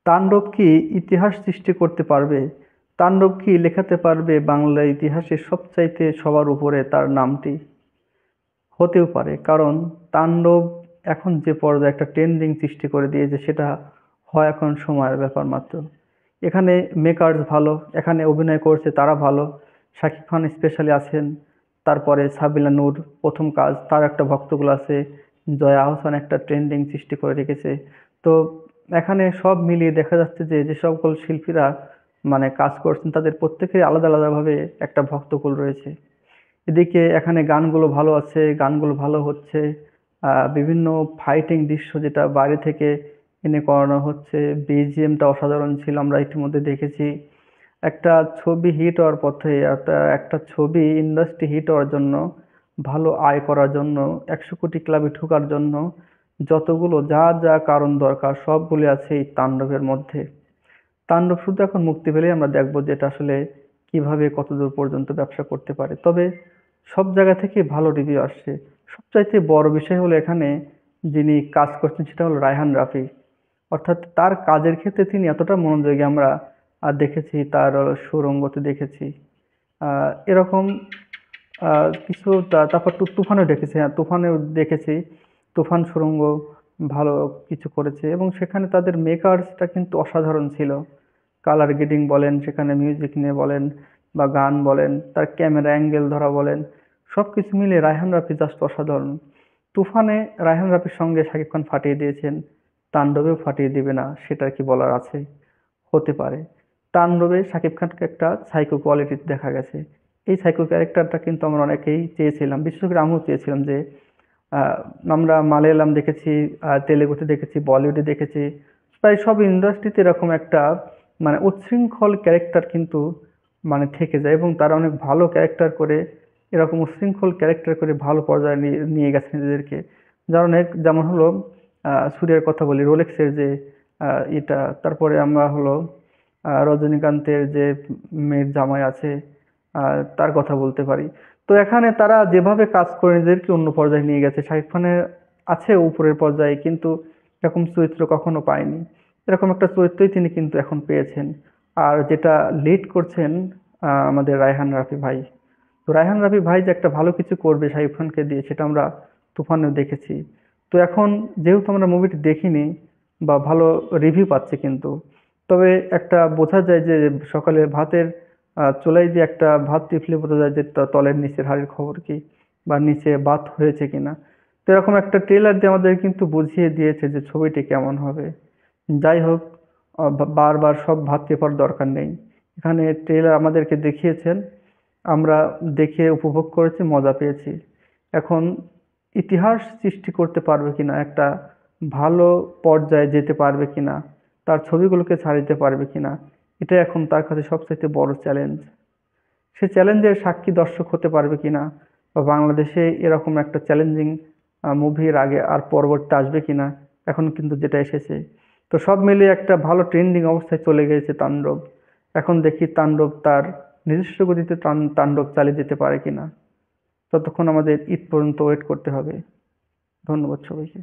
তাণ্ডব কি ইতিহাস সৃষ্টি করতে পারবে? তাণ্ডব কি লেখাতে পারবে বাংলা ইতিহাসের সবচাইতে সবার উপরে তার নামটি? হতেও পারে, কারণ তাণ্ডব এখন যে পর্যায়ে একটা ট্রেন্ডিং সৃষ্টি করে দিয়েছে, সেটা হয় এখন সময়ের ব্যাপার মাত্র। এখানে মেকার্স ভালো, এখানে অভিনয় করছে তারা ভালো। শাকিব খান স্পেশালি আছেন, তারপরে সাবিলা নূর প্রথম কাজ, তার একটা ভক্তগুলো আছে, জয়া আহসান একটা ট্রেন্ডিং সৃষ্টি করে রেখেছে। তো এখানে সব মিলিয়ে দেখা যাচ্ছে যে যে সকল শিল্পীরা মানে কাজ করছেন তাদের প্রত্যেকের আলাদা আলাদাভাবে একটা ভক্তকুল রয়েছে। এদিকে এখানে গানগুলো ভালো আছে, গানগুলো ভালো হচ্ছে। বিভিন্ন ফাইটিং দৃশ্য যেটা বাইরে থেকে এনে করানো হচ্ছে, বিজিএমটা অসাধারণ ছিল, আমরা ইতিমধ্যে দেখেছি। একটা ছবি হিট হওয়ার পথে, একটা ছবি ইন্ডাস্ট্রি হিট হওয়ার জন্য, ভালো আয় করার জন্য, 100 কোটি ক্লাবে ঢোকার জন্য যতগুলো যা যা কারণ দরকার সবগুলি আছে এই তাণ্ডবের মধ্যে। তাণ্ডব শুধু এখন মুক্তি পেলেই আমরা দেখবো যে এটা আসলে কিভাবে কতদূর পর্যন্ত ব্যবসা করতে পারে। তবে সব জায়গা থেকে ভালো রিভিউ আসছে। সবচাইতে বড় বিষয় হলো এখানে যিনি কাজ করছেন সেটা হলো রায়হান রাফি। অর্থাৎ তার কাজের ক্ষেত্রে তিনি এতটা মনোযোগী আমরা দেখেছি, তার সুরঙ্গতে দেখেছি। এরকম কিছু তারপর তুফানেও দেখেছি, হ্যাঁ তুফানেও দেখেছি। তুফান সুরঙ্গ ভালো কিছু করেছে, এবং সেখানে তাদের মেকার্সটা কিন্তু অসাধারণ ছিল। কালার গ্রেডিং বলেন, সেখানে মিউজিক নিয়ে বলেন, বা গান বলেন, তার ক্যামেরা অ্যাঙ্গেল ধরা বলেন, সব কিছু মিলে রায়হান রাফি জাস্ট অসাধারণ। তুফানে রায়হান রাফির সঙ্গে শাকিব খান ফাটিয়ে দিয়েছেন, তাণ্ডবেও ফাটিয়ে দিবে না সেটার কি বলার আছে? হতে পারে। তাণ্ডবে শাকিব খানকে একটা সাইকো কোয়ালিটি দেখা গেছে। এই সাইকো ক্যারেক্টারটা কিন্তু আমরা অনেকেই চেয়েছিলাম, বিশেষ করে আমিও চেয়েছিলাম যে আহ, আমরা মালয়ালাম দেখেছি, তেলেগুতে দেখেছি, বলিউডে দেখেছি, প্রায় সব ইন্ডাস্ট্রিতে এরকম একটা মানে উচ্ছৃঙ্খল ক্যারেক্টার কিন্তু মানে থেকে যায়, এবং তারা অনেক ভালো ক্যারেক্টার করে, এরকম উচ্ছৃঙ্খল ক্যারেক্টার করে ভালো পর্যায়ে নিয়ে নিয়ে গেছে নিজেদেরকে। যার অনেক, যেমন হলো সূর্যের কথা বলি, রোলেক্সের যে এটা, তারপরে আমরা হলো রজনীকান্তের যে মেয়ের জামাই আছে, তার কথা বলতে পারি। তো এখানে তারা যেভাবে কাজ করে নিজেদেরকে অন্য পর্যায়ে নিয়ে গেছে, শাকিব খানের আছে উপরের পর্যায়ে, কিন্তু এরকম চরিত্র কখনো পায়নি। এরকম একটা চরিত্রই তিনি কিন্তু এখন পেয়েছেন। আর যেটা লিড করছেন আমাদের রায়হান রাফি ভাই। তো রায়হান রাফি ভাই যে একটা ভালো কিছু করবে শাকিব খানকে দিয়ে, সেটা আমরা তুফানেও দেখেছি। তো এখন যেহেতু আমরা মুভিটি দেখিনি বা ভালো রিভিউ পাচ্ছি কিন্তু, তবে একটা বোঝা যায় যে সকালে ভাতের চুলায় দিয়ে একটা ভাত টিপলে বোঝা যায় যে তলের নিচের হাড়ির খবর কি, বা নিচে ভাত হয়েছে কিনা। তো এরকম একটা ট্রেলার দিয়ে আমাদের কিন্তু বুঝিয়ে দিয়েছে যে ছবিটি কেমন হবে। যাই হোক, বারবার সব ভাত টেপার দরকার নেই। এখানে ট্রেলার আমাদেরকে দেখিয়েছেন, আমরা দেখে উপভোগ করেছি, মজা পেয়েছি। এখন ইতিহাস সৃষ্টি করতে পারবে কিনা, একটা ভালো পর্যায়ে যেতে পারবে কিনা, তার ছবিগুলোকে ছাড়িয়ে দিতে পারবে কিনা, এটা এখন তার কাছে সবচাইতে বড় চ্যালেঞ্জ। সে চ্যালেঞ্জের সাক্ষী দর্শক হতে পারবে কিনা, বা বাংলাদেশে এরকম একটা চ্যালেঞ্জিং মুভির আগে আর পরবর্তী আসবে কিনা, এখন কিন্তু যেটা এসেছে। তো সব মিলিয়ে একটা ভালো ট্রেন্ডিং অবস্থায় চলে গেছে তাণ্ডব। এখন দেখি তাণ্ডব তার নিজস্ব গতিতে তাণ্ডব চালিয়ে যেতে পারে কিনা। ততক্ষণ আমাদের ঈদ পর্যন্ত ওয়েট করতে হবে। ধন্যবাদ সবাইকে।